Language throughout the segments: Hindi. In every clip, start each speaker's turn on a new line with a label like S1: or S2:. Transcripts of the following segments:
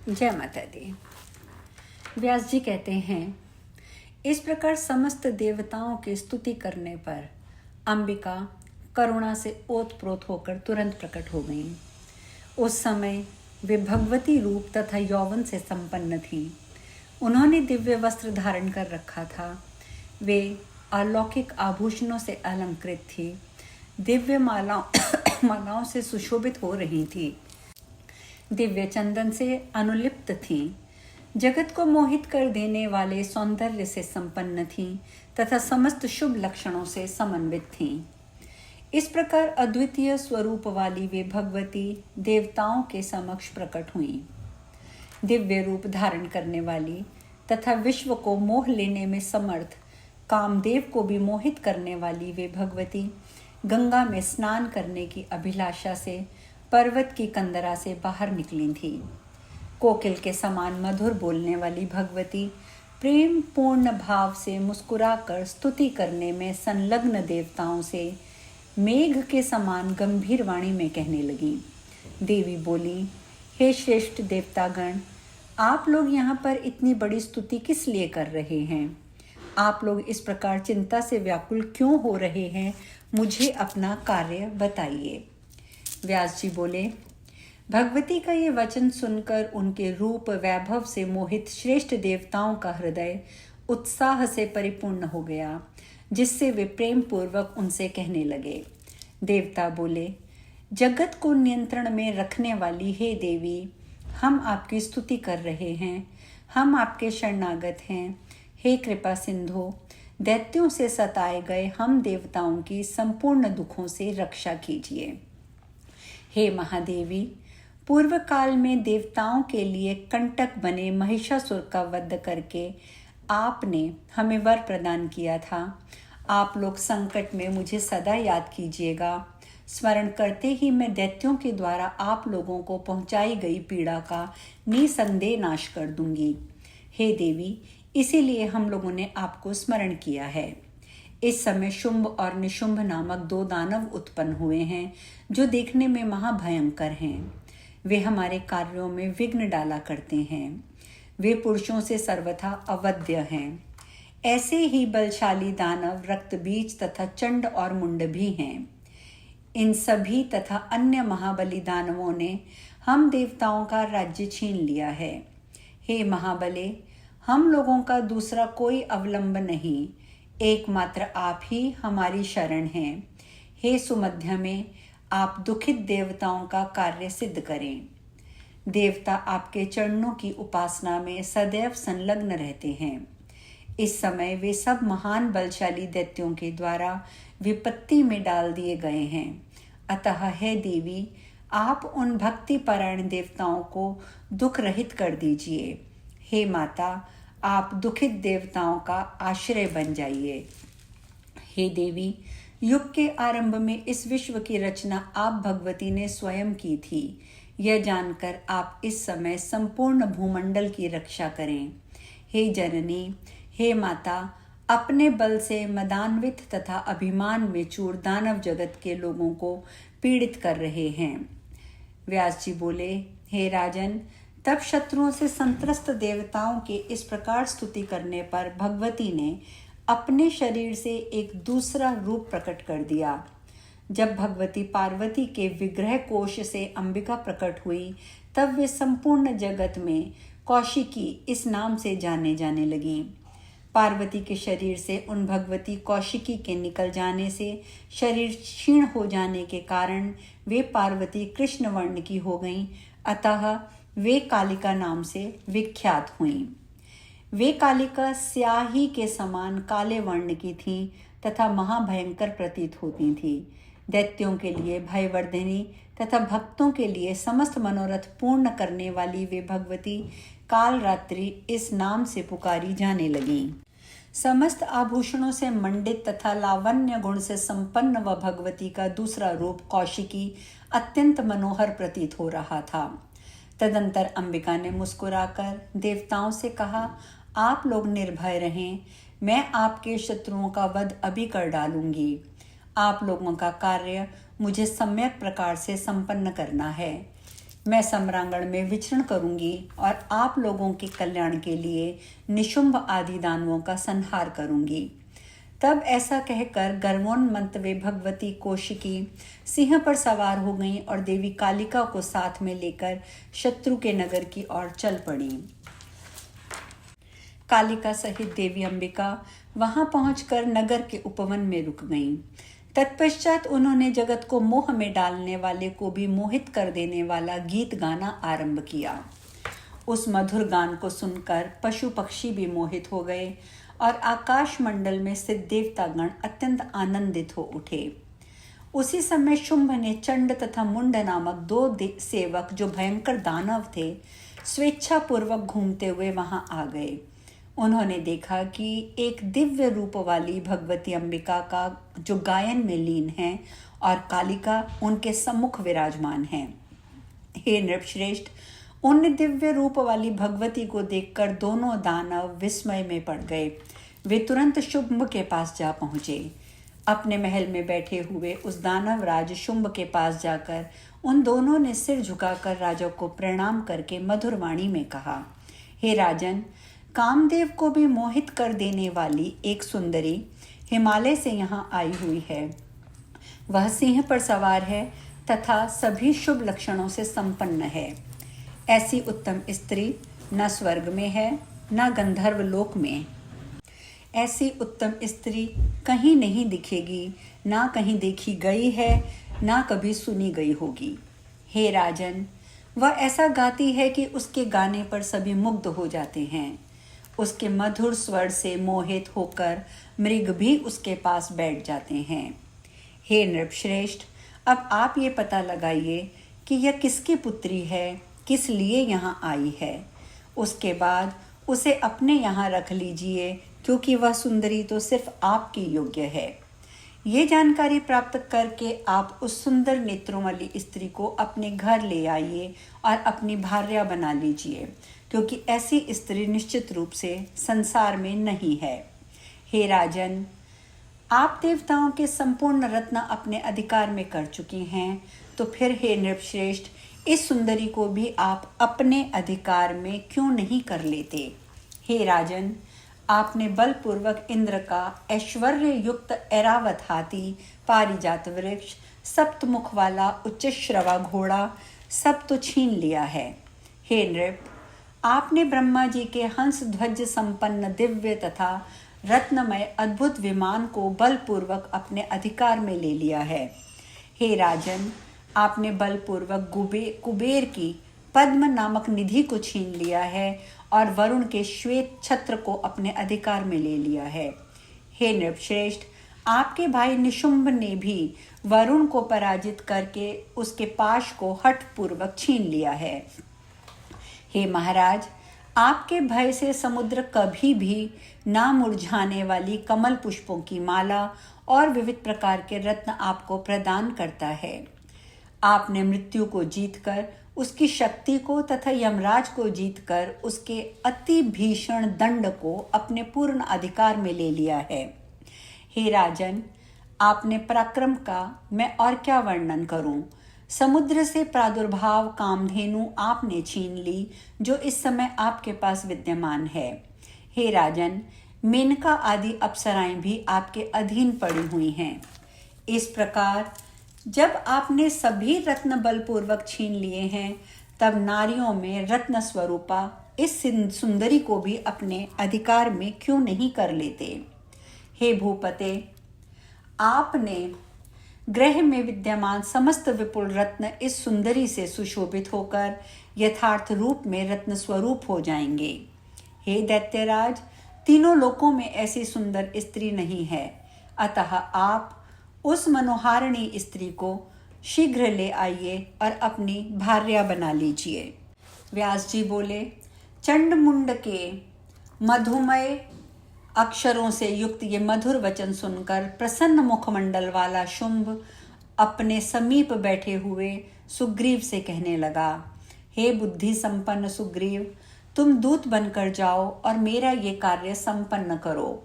S1: जय माता दी। व्यास जी कहते हैं, इस प्रकार समस्त देवताओं की स्तुति करने पर अंबिका करुणा से ओतप्रोत होकर तुरंत प्रकट हो गईं। उस समय वे भगवती रूप तथा यौवन से संपन्न थीं। उन्होंने दिव्य वस्त्र धारण कर रखा था। वे अलौकिक आभूषणों से अलंकृत थी। दिव्य मालाओं से सुशोभित हो रही थी। दिव्य चंदन से अनुलिप्त थीं। जगत को मोहित कर देने वाले सौंदर्य से संपन्न थीं तथा समस्त शुभ लक्षणों से समन्वित थीं। इस प्रकार अद्वितीय स्वरूप वाली वे भगवती देवताओं के समक्ष प्रकट हुईं। दिव्य रूप धारण करने वाली तथा विश्व को मोह लेने में समर्थ कामदेव को भी मोहित करने वाली वे भगवती गंगा में स्नान करने की अभिलाषा से पर्वत की कंदरा से बाहर निकली थी। कोकिल के समान मधुर बोलने वाली भगवती प्रेम पूर्ण भाव से मुस्कुराकर स्तुति करने में संलग्न देवताओं से मेघ के समान गंभीर वाणी में कहने लगी। देवी बोली, हे श्रेष्ठ देवतागण, आप लोग यहाँ पर इतनी बड़ी स्तुति किस लिए कर रहे हैं? आप लोग इस प्रकार चिंता से व्याकुल क्यों हो रहे हैं? मुझे अपना कार्य बताइए। व्यास जी बोले, भगवती का ये वचन सुनकर उनके रूप वैभव से मोहित श्रेष्ठ देवताओं का हृदय उत्साह से परिपूर्ण हो गया, जिससे वे प्रेम पूर्वक उनसे कहने लगे। देवता बोले, जगत को नियंत्रण में रखने वाली हे देवी, हम आपकी स्तुति कर रहे हैं। हम आपके शरणागत हैं। हे कृपा सिंधु, दैत्यों से सताए गए हम देवताओं की संपूर्ण दुखों से रक्षा कीजिए। हे महादेवी, पूर्व काल में देवताओं के लिए कंटक बने महिषासुर का वध करके आपने हमें वर प्रदान किया था। आप लोग संकट में मुझे सदा याद कीजिएगा। स्मरण करते ही मैं दैत्यों के द्वारा आप लोगों को पहुंचाई गई पीड़ा का निसंदेह नाश कर दूंगी। हे देवी, इसीलिए हम लोगों ने आपको स्मरण किया है। इस समय शुंभ और निशुंभ नामक 2 दानव उत्पन्न हुए हैं, जो देखने में महाभयंकर हैं। वे हमारे कार्यों में विघ्न डाला करते हैं। वे पुरुषों से सर्वथा अवध्य हैं। ऐसे ही बलशाली दानव रक्तबीज तथा चंड और मुंड भी हैं। इन सभी तथा अन्य महाबली दानवों ने हम देवताओं का राज्य छीन लिया है। हे महाबले, हम लोगों का दूसरा कोई अवलंब नहीं, एकमात्र आप ही हमारी शरण हैं। हे सुमध्य में, आप दुखित देवताओं का कार्य सिद्ध करें। देवता आपके चरणों की उपासना में सदैव संलग्न रहते हैं। इस समय वे सब महान बलशाली दैत्यों के द्वारा विपत्ति में डाल दिए गए हैं। अतः हे देवी, आप उन भक्ति परायण देवताओं को दुख रहित कर दीजिए। हे माता, आप दुखित देवताओं का आश्रय बन जाइए। हे देवी, युग के आरंभ में इस विश्व की रचना आप भगवती ने स्वयं की थी। यह जानकर आप इस समय संपूर्ण भूमंडल की रक्षा करें। हे जननी, हे माता, अपने बल से मदान्वित तथा अभिमान में चूर दानव जगत के लोगों को पीड़ित कर रहे हैं। व्यास जी बोले, हे राजन, तब शत्रुओं से संत्रस्त देवताओं के इस प्रकार स्तुति करने पर भगवती ने अपने शरीर से एक दूसरा रूप प्रकट कर दिया। जब भगवती पार्वती के विग्रह कोश से अंबिका प्रकट हुई, तब वे संपूर्ण जगत में कौशिकी इस नाम से जाने जाने लगी। पार्वती के शरीर से उन भगवती कौशिकी के निकल जाने से शरीर क्षीण हो जाने के कारण वे पार्वती कृष्ण वर्ण की हो गईं, अतः वे कालिका नाम से विख्यात हुईं। वे कालिका स्याही के समान काले वर्ण की थीं तथा महाभयंकर प्रतीत होती थीं। दैत्यों के लिए भयवर्धिनी तथा भक्तों के लिए समस्त मनोरथ पूर्ण करने वाली वे भगवती काल रात्रि इस नाम से पुकारी जाने लगीं। समस्त आभूषणों से मंडित तथा लावण्य गुण से संपन्न व भगवती का दूसरा रूप कौशिकी अत्यंत मनोहर प्रतीत हो रहा था। तदंतर अंबिका ने मुस्कुराकर देवताओं से कहा, आप लोग निर्भय रहें, मैं आपके शत्रुओं का वध अभी कर डालूंगी। आप लोगों का कार्य मुझे सम्यक प्रकार से संपन्न करना है। मैं सम्रांगण में विचरण करूंगी और आप लोगों के कल्याण के लिए निशुंभ आदि दानवों का संहार करूंगी। तब ऐसा कहकर गर्वोन्मत्त वे भगवती कौशिकी सिंह पर सवार हो गईं और देवी कालिका को साथ में लेकर शत्रु के नगर की ओर चल पड़ी। कालिका सहित देवी अंबिका वहां पहुंचकर नगर के उपवन में रुक गईं। तत्पश्चात उन्होंने जगत को मोह में डालने वाले को भी मोहित कर देने वाला गीत गाना आरंभ किया। उस मधुर गान को सुनकर पशु पक्षी भी मोहित हो गए और आकाश मंडल में स्थित देवतागण अत्यंत आनंदित हो उठे। उसी समय शुंभ ने चंड तथा मुंड नामक दो सेवक जो भयंकर दानव थे स्वेच्छा पूर्वक घूमते हुए वहां आ गए। उन्होंने देखा कि एक दिव्य रूप वाली भगवती अंबिका का जो गायन में लीन है और कालिका उनके सम्मुख विराजमान है। हे नृपश्रेष्ठ, उन दिव्य रूप वाली भगवती को देखकर दोनों दानव विस्मय में पड़ गए। वे तुरंत शुंभ के पास जा पहुंचे। अपने महल में बैठे हुए उस दानव राज शुंभ के पास जाकर उन दोनों ने सिर झुकाकर राजा को प्रणाम करके मधुर वाणी में कहा, हे राजन, कामदेव को भी मोहित कर देने वाली एक सुंदरी हिमालय से यहाँ आई हुई है। वह सिंह पर सवार है तथा सभी शुभ लक्षणों से संपन्न है। ऐसी उत्तम स्त्री न स्वर्ग में है न गंधर्व लोक में। ऐसी उत्तम स्त्री कहीं नहीं दिखेगी, ना कहीं देखी गई है, ना कभी सुनी गई होगी। हे राजन, वह ऐसा गाती है कि उसके गाने पर सभी मुग्ध हो जाते हैं। उसके मधुर स्वर से मोहित होकर मृग भी उसके पास बैठ जाते हैं। हे नृपश्रेष्ठ, अब आप ये पता लगाइए कि यह किसकी पुत्री है, किस लिए यहाँ आई है। उसके बाद उसे अपने यहाँ रख लीजिए, क्योंकि वह सुंदरी तो सिर्फ आपकी योग्य है। ये जानकारी प्राप्त करके आप उस सुंदर नेत्रों वाली स्त्री को अपने घर ले आइए और अपनी भार्या बना लीजिए, क्योंकि ऐसी स्त्री निश्चित रूप से संसार में नहीं है। हे राजन, आप देवताओं के संपूर्ण रत्न अपने अधिकार में कर चुकी हैं, तो फिर हे नृपश्रेष्ठ, इस सुंदरी को भी आप अपने अधिकार में क्यों नहीं कर लेते। हे राजन, आपने बलपूर्वक इंद्र का ऐश्वर्य युक्त ऐरावत हाथी, पारिजात वृक्ष, सप्तमुख वाला उच्चश्रवा घोड़ा सब तो छीन लिया है। हे नृप, आपने ब्रह्मा जी के हंस ध्वज संपन्न दिव्य तथा रत्नमय अद्भुत विमान को बलपूर्वक अपने अधिकार में ले लिया है। हे राजन, आपने बलपूर्वक कुबेर की पद्म नामक निधि को छीन लिया है और वरुण के श्वेत छत्र को अपने अधिकार में ले लिया है। हे नृपश्रेष्ठ, आपके भाई निशुंभ ने भी वरुण को पराजित करके उसके पाश को हठपूर्वक छीन लिया है। हे महाराज, आपके भय से समुद्र कभी भी ना मुरझाने वाली कमल पुष्पों की माला और विविध प्रकार के रत्न आपको प्रदान करता है। आपने मृत्यु को जीतकर उसकी शक्ति को तथा यमराज को जीतकर उसके अति भीषण दंड को अपने पूर्ण अधिकार में ले लिया है। हे राजन, आपने पराक्रम का मैं और क्या वर्णन करूं। समुद्र से प्रादुर्भाव कामधेनु आपने छीन ली, जो इस समय आपके पास विद्यमान है। हे राजन, मेनका आदि अप्सराएं भी आपके अधीन पड़ी हुई हैं। इस प्रकार जब आपने सभी रत्न बलपूर्वक छीन लिए हैं, तब नारियों में रत्न स्वरूपा इस सुंदरी को भी अपने अधिकार में क्यों नहीं कर लेते। हे भूपते, आपने ग्रह में विद्यमान समस्त विपुल रत्न इस सुंदरी से सुशोभित होकर यथार्थ रूप में रत्न स्वरूप हो जाएंगे। हे दैत्यराज, तीनों लोकों में ऐसी सुंदर स्त्री नहीं है, अतः आप उस मनोहारिणी स्त्री को शीघ्र ले आइए और अपनी भार्या बना लीजिए। व्यास जी बोले, चंड मुंड के मधुमय अक्षरों से युक्त ये मधुर वचन सुनकर प्रसन्न मुखमंडल वाला शुंभ अपने समीप बैठे हुए सुग्रीव से कहने लगा, हे बुद्धि संपन्न सुग्रीव, तुम दूत बनकर जाओ और मेरा ये कार्य संपन्न करो।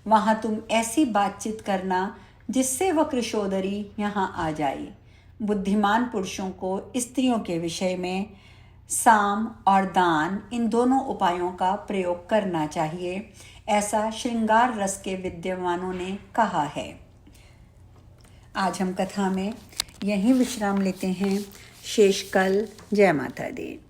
S1: वहां तुम ऐसी बातचीत करना जिससे वह कृशोदरी यहाँ आ जाए। बुद्धिमान पुरुषों को स्त्रियों के विषय में साम और दान इन दोनों उपायों का प्रयोग करना चाहिए, ऐसा श्रृंगार रस के विद्वानों ने कहा है। आज हम कथा में यहीं विश्राम लेते हैं। शेष कल। जय माता दी।